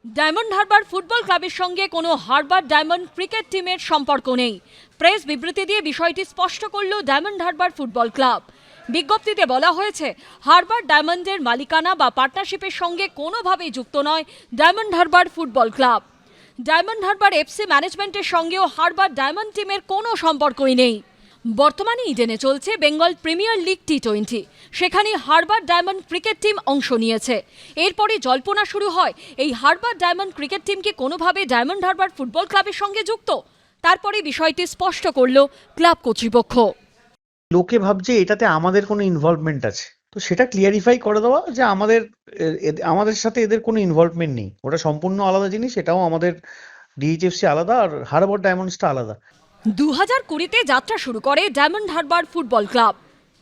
Diamond Harbour football ক্লাবের সঙ্গে কোনো হারবার ডায়মন্ড ক্রিকেট টিমের সম্পর্ক নেই। প্রেস বিবৃতি দিয়ে বিষয়টি স্পষ্ট করল ডায়মন্ড হারবার ফুটবল ক্লাব। বিজ্ঞপ্তিতে বলা হয়েছে, হারবার ডায়মন্ডের মালিকানা বা পার্টনারশিপের সঙ্গে কোনোভাবেই যুক্ত নয় diamond Harbour football club. Diamond Harbour FC ম্যানেজমেন্টের সঙ্গেও হারবার ডায়মন্ড টিমের কোনো সম্পর্কই নেই। বর্তমানে ইডেনে চলছে বেঙ্গল প্রিমিয়ার লিগ টি20। সেখানে হারবার ডায়মন্ড ক্রিকেট টিম অংশ নিয়েছে। এরপরে জল্পনা শুরু হয়, এই হারবার ডায়মন্ড ক্রিকেট টিম কি কোনোভাবে ডায়মন্ড হারবার ফুটবল ক্লাবের সঙ্গে যুক্ত? তারপরে বিষয়টি স্পষ্ট করল ক্লাব কর্তৃপক্ষ। লোকে ভাবছে এটাতে আমাদের কোনো ইনভলভমেন্ট আছে, তো সেটা ক্লিয়ারিফাই করে দেওয়া যে আমাদের সাথে এদের কোনো ইনভলভমেন্ট নেই। ওটা সম্পূর্ণ আলাদা জিনিস, এটাও আমাদের ডিএইচএফসি আলাদা আর হারবার ডায়মন্ডসটা আলাদা। 2020-তে যাত্রা শুরু করে ডায়মন্ড হারবার ফুটবল ক্লাব।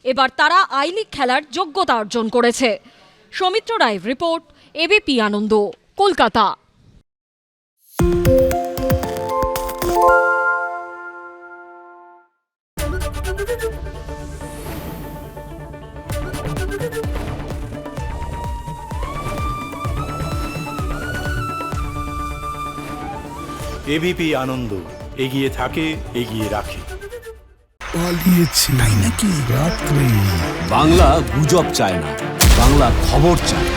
এবার তারা আই লিগ খেলার যোগ্যতা অর্জন করেছে। সৌমিত্র রায়ের রিপোর্ট, এবিপি আনন্দ, কলকাতা। এবিপি আনন্দ, এগিয়ে থাকে, এগিয়ে রাখে। পালিয়েছে তাই নাকি? রাত্রে বাংলা গুজব চায় না, বাংলা খবর চায়।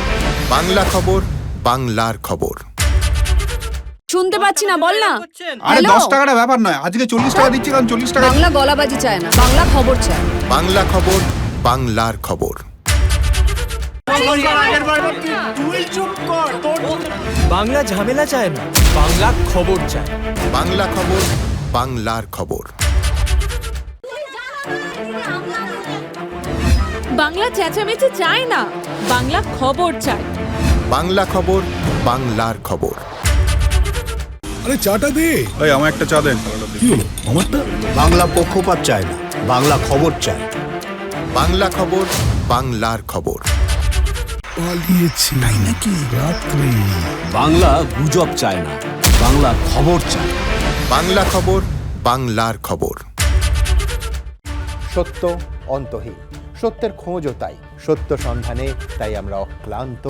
বাংলা খবর, বাংলার খবর। শুনতে পাচ্ছি না, বল না। আরে হ্যালো? 10 টাকাটা ব্যাপার নয়, আজকে 40 টাকা দিচ্ছি, কারণ 40 টাকা। বাংলা গলাবাজি চায় না, বাংলা খবর চায়। বাংলা খবর, বাংলার খবর। বাংলা ঝামেলা চায় না, বাংলা খবর চায়। বাংলা খবর, বাংলার খবর। বাংলা চেঁচামেচি চায় না, বাংলা খবর চায়। বাংলা খবর, বাংলার খবর। আরে চাটা দে। এই আমার একটা চা দেন। কি হলো আমারটা? বাংলা পক্ষপাত চায় না, বাংলা খবর চায়। বাংলা খবর, বাংলার খবর। পালিয়েছে তাই নাকি? রাত্রে বাংলা গুজব চায় না, বাংলা খবর চায়। বাংলা খবর, বাংলার খবর। সত্য অন্তহীন, সত্যের খোঁজও তাই, সত্য সন্ধানে তাই আমরা অক্লান্ত,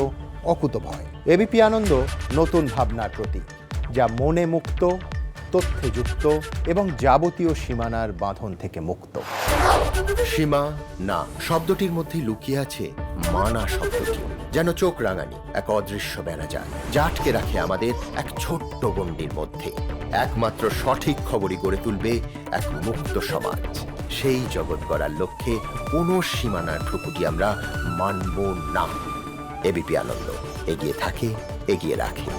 অকুতভয়। এবিপি আনন্দ নতুন ভাবনার প্রতীক, যা মনে মুক্ত, তথ্যে যুক্ত এবং যাবতীয় সীমানার বাঁধন থেকে মুক্ত। সীমা না শব্দটির মধ্যে লুকিয়ে আছে মানা শব্দটি, যেন চোখ রাঙানি এক অদৃশ্য বেড়াজাল, যা আটকে রাখে আমাদের এক ছোট্ট গণ্ডির মধ্যে। একমাত্র সঠিক খবরই গড়ে তুলবে এক মুক্ত সমাজ। সেই জগৎ গড়ার লক্ষ্যে কোনো সীমানার ঠুকুটি আমরা মানব না। এবিপি আনন্দ, এগিয়ে থাকে, এগিয়ে রাখে।